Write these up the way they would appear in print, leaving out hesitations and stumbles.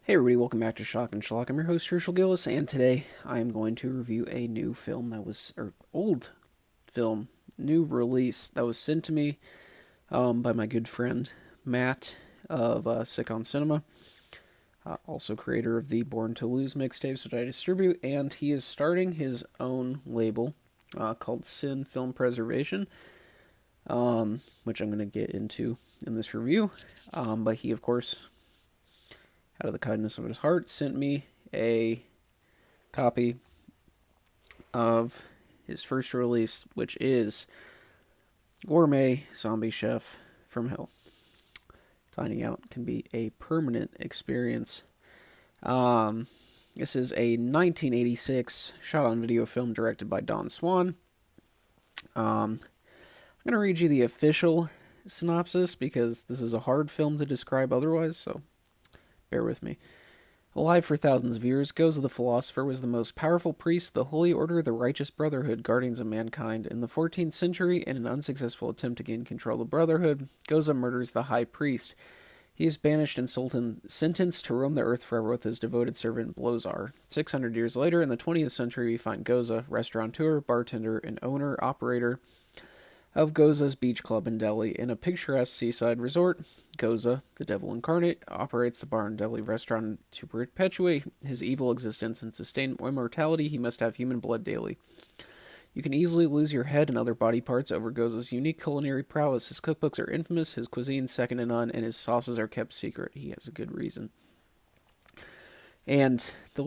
Hey everybody, welcome back to Shock and Schlock. I'm your host, Herschel Gillis, and today I am going to review a new film old film, new release that was sent to me by my good friend Matt of Sick on Cinema, also creator of the Born to Lose mixtapes, which I distribute, and he is starting his own label called Sin Film Preservation, which I'm going to get into in this review. But he, of course, out of the kindness of his heart, sent me a copy of his first release, which is Gourmet Zombie Chef from Hell. Finding out can be a permanent experience. This is a 1986 shot-on-video film directed by Don Swan. I'm going to read you the official synopsis because this is a hard film to describe otherwise, so bear with me. Alive for thousands of years, Goza the Philosopher was the most powerful priest of the Holy Order of the Righteous Brotherhood, guardians of mankind. In the 14th century, in an unsuccessful attempt to gain control of the Brotherhood, Goza murders the High Priest. He is banished and sentenced to roam the earth forever with his devoted servant Blozar. 600 years later, in the 20th century, we find Goza, restaurateur, bartender, and owner-operator of Goza's Beach Club in Delhi. In a picturesque seaside resort, Goza, the devil incarnate, operates the bar and deli restaurant. To perpetuate his evil existence and sustain immortality, he must have human blood daily. You can easily lose your head and other body parts over Goza's unique culinary prowess. His cookbooks are infamous, his cuisine second to none, and his sauces are kept secret. He has a good reason. And I'm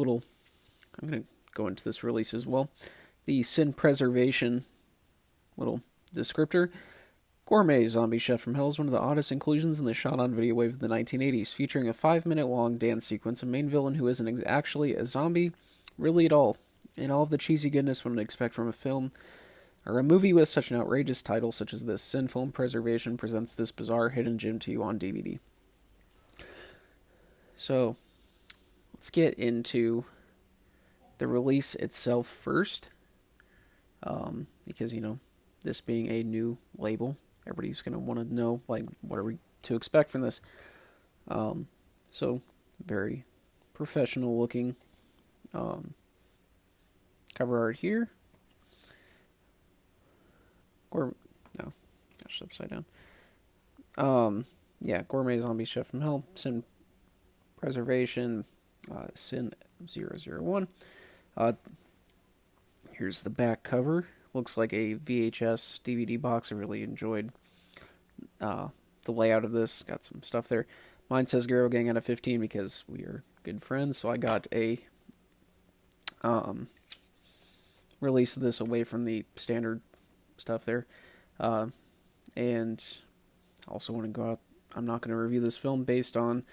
going to go into this release as well. The Sin Preservation little descriptor. Gourmet Zombie Chef from Hell is one of the oddest inclusions in the shot-on-video wave of the 1980s, featuring a 5-minute-long dance sequence, a main villain who isn't actually a zombie, really at all, and all of the cheesy goodness one would expect from a film, or a movie with such an outrageous title such as this. Sin Film Preservation presents this bizarre hidden gem to you on DVD. So, let's get into the release itself first, because, this being a new label, everybody's going to want to know, what are we to expect from this? So, very professional looking cover art here. Upside down. Gourmet Zombie Chef from Hell, Sin Preservation, Sin 001. Here's the back cover. Looks like a VHS DVD box. I really enjoyed the layout of this. Got some stuff there. Mine says Garrow Gang out of 15 because we are good friends. So I got a release of this away from the standard stuff there. And also want to go out. I'm not going to review this film based on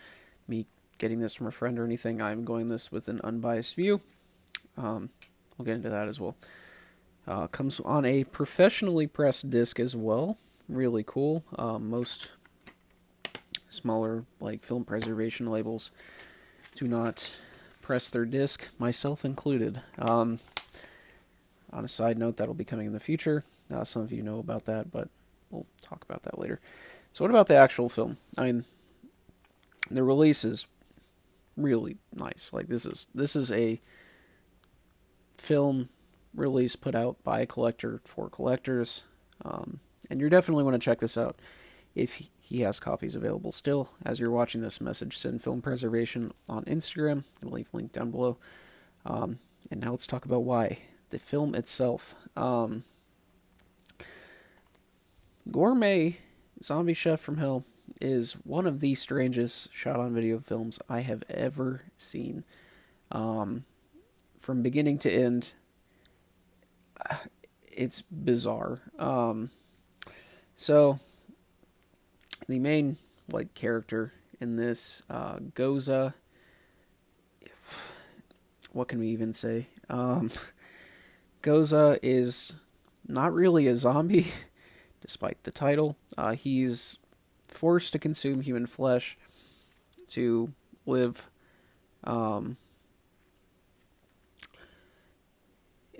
me getting this from a friend or anything. I'm going this with an unbiased view. We'll get into that as well. Comes on a professionally pressed disc as well. Really cool. Most smaller film preservation labels do not press their disc, myself included. On a side note, that'll be coming in the future. Some of you know about that, but we'll talk about that later. So what about the actual film? The release is really nice. This is a film release put out by a collector for collectors, and you definitely want to check this out if he has copies available still. As you're watching this, message Sin Film Preservation on Instagram. I'll leave a link down below. And now let's talk about why. The film itself. Gourmet Zombie Chef from Hell is one of the strangest shot-on-video films I have ever seen. From beginning to end, it's bizarre. So the main character in this, Goza, what can we even say? Goza is not really a zombie, despite the title. He's forced to consume human flesh to live.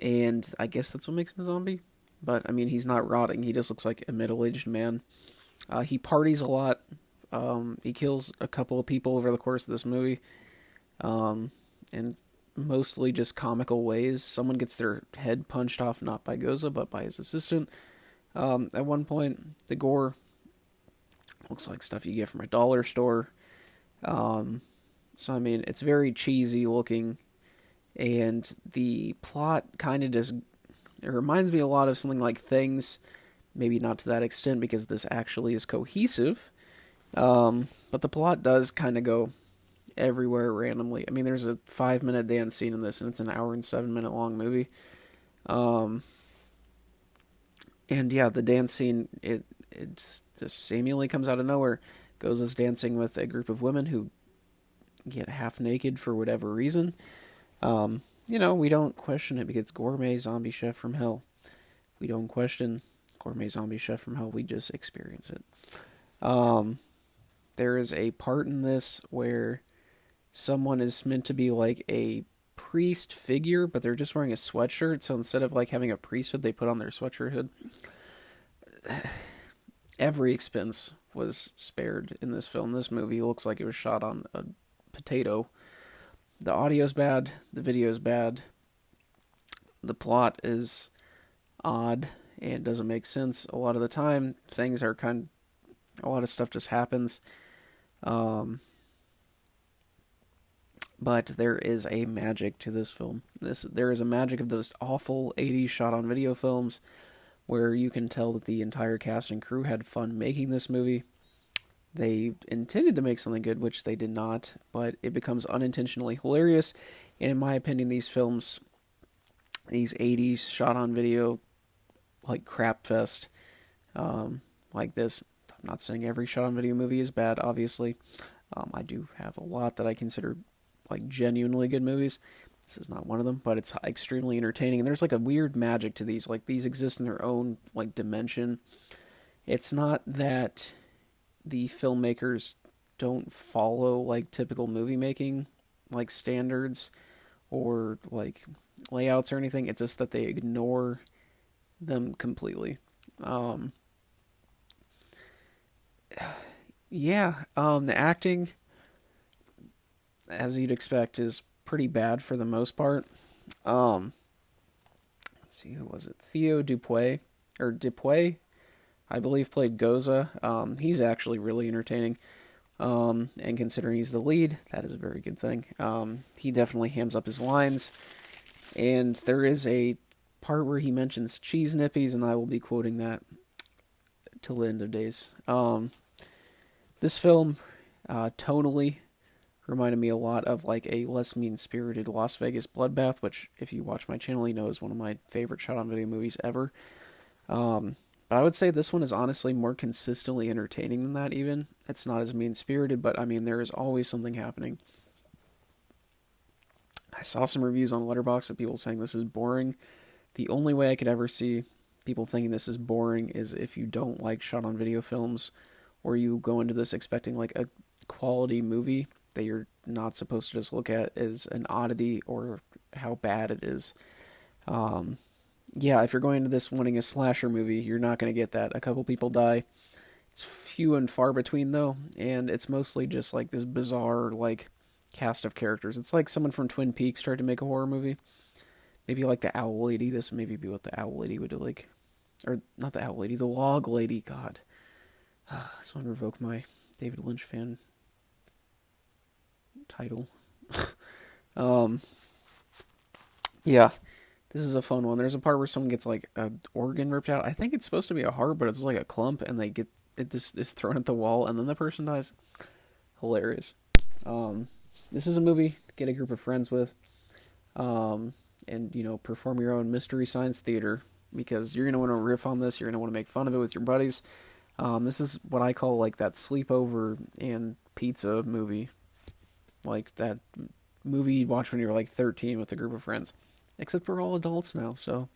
And I guess that's what makes him a zombie. But, he's not rotting. He just looks like a middle-aged man. He parties a lot. He kills a couple of people over the course of this movie. in mostly just comical ways. Someone gets their head punched off not by Goza, but by his assistant. At one point, the gore looks like stuff you get from a dollar store. So, I mean, it's very cheesy looking, and the plot kind of just. It reminds me a lot of something like Things, maybe not to that extent because this actually is cohesive. But the plot does kind of go everywhere randomly. I mean, there's a 5-minute dance scene in this, and it's an hour and 7-minute long movie. And yeah, the dance scene it just seemingly comes out of nowhere. Goes as dancing with a group of women who get half naked for whatever reason. We don't question it because gourmet zombie chef from hell. We don't question gourmet zombie chef from hell. We just experience it. There is a part in this where someone is meant to be like a priest figure, but they're just wearing a sweatshirt. So instead of like having a priesthood, they put on their sweatshirt hood. Every expense was spared in this film. This movie looks like it was shot on a potato. The audio's bad. The video's bad. The plot is odd and doesn't make sense a lot of the time. Things are a lot of stuff just happens. But there is a magic to this film. There is a magic of those awful 80s shot-on-video films where you can tell that the entire cast and crew had fun making this movie. They intended to make something good, which they did not, but it becomes unintentionally hilarious. And in my opinion, these films, these 80s shot-on-video, like crap fest, like this, I'm not saying every shot-on-video movie is bad, obviously. I do have a lot that I consider like genuinely good movies. This is not one of them, but it's extremely entertaining. And there's like a weird magic to these. Like these exist in their own like dimension. It's not that the filmmakers don't follow like typical movie making like standards or like layouts or anything. It's just that they ignore them completely. The acting, as you'd expect, is pretty bad for the most part. Let's see, who was it? Theo Dupuy, or Dupuy, I believe, played Goza. He's actually really entertaining. And considering he's the lead, that is a very good thing. He definitely hams up his lines. And there is a part where he mentions cheese nippies, and I will be quoting that till the end of days. This film, tonally, reminded me a lot of like a less mean-spirited Las Vegas bloodbath, which, if you watch my channel, you know is one of my favorite shot-on-video movies ever. But I would say this one is honestly more consistently entertaining than that even. It's not as mean-spirited, but I mean, there is always something happening. I saw some reviews on Letterboxd of people saying this is boring. The only way I could ever see people thinking this is boring is if you don't like shot-on-video films, or you go into this expecting like a quality movie that you're not supposed to just look at as an oddity or how bad it is. If you're going into this wanting a slasher movie, you're not going to get that. A couple people die. It's few and far between though, and it's mostly just like this bizarre like cast of characters. It's like someone from Twin Peaks tried to make a horror movie. Maybe like the Owl Lady. This would maybe be what the Owl Lady would do, like, or not the Owl Lady, the Log Lady. God, so I'm gonna revoke my David Lynch fan title. This is a fun one. There's a part where someone gets like an organ ripped out. I think it's supposed to be a heart, but it's like a clump, and they get it just is thrown at the wall, and then the person dies. Hilarious. This is a movie to get a group of friends with, and perform your own mystery science theater, because you're gonna want to riff on this. You're gonna want to make fun of it with your buddies. This is what I call like that sleepover and pizza movie, like that movie you'd watch when you were like 13 with a group of friends. Except we're all adults now, so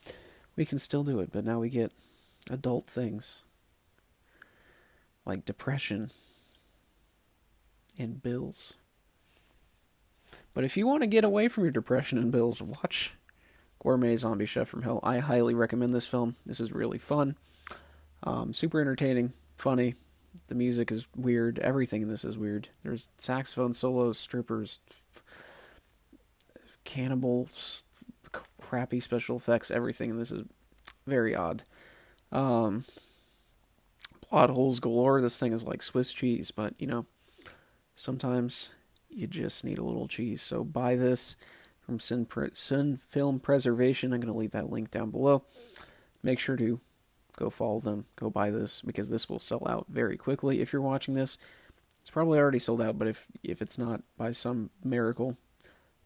we can still do it, but now we get adult things like depression and bills. But if you want to get away from your depression and bills, watch Gourmet Zombie Chef from Hell. I highly recommend this film. This is really fun. Super entertaining, funny. The music is weird. Everything in this is weird. There's saxophone solos, strippers. cannibals, crappy special effects, everything in this is very odd. Um, Plot holes galore. This thing is like Swiss cheese, but sometimes you just need a little cheese. So buy this from Sin Film Preservation. I'm going to leave that link down below. Make sure to go follow them. Go buy this because this will sell out very quickly. If you're watching this, it's probably already sold out, but if it's not by some miracle,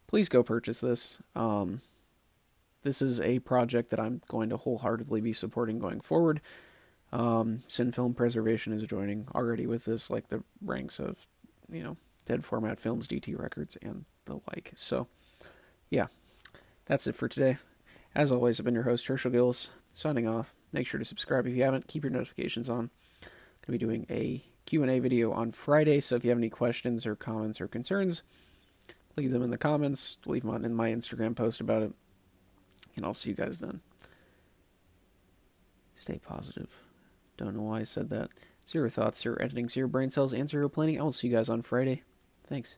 please go purchase this. This is a project that I'm going to wholeheartedly be supporting going forward. Sin Film Preservation is joining already with this, like the ranks of, Dead Format Films, DT Records, and the like. So, yeah, that's it for today. As always, I've been your host, Herschel Gillis, signing off. Make sure to subscribe if you haven't. Keep your notifications on. I'm going to be doing a Q&A video on Friday, so if you have any questions or comments or concerns, leave them in the comments. Leave them in my Instagram post about it. And I'll see you guys then. Stay positive. Don't know why I said that. Zero thoughts, zero editing, zero brain cells, and zero planning. I will see you guys on Friday. Thanks.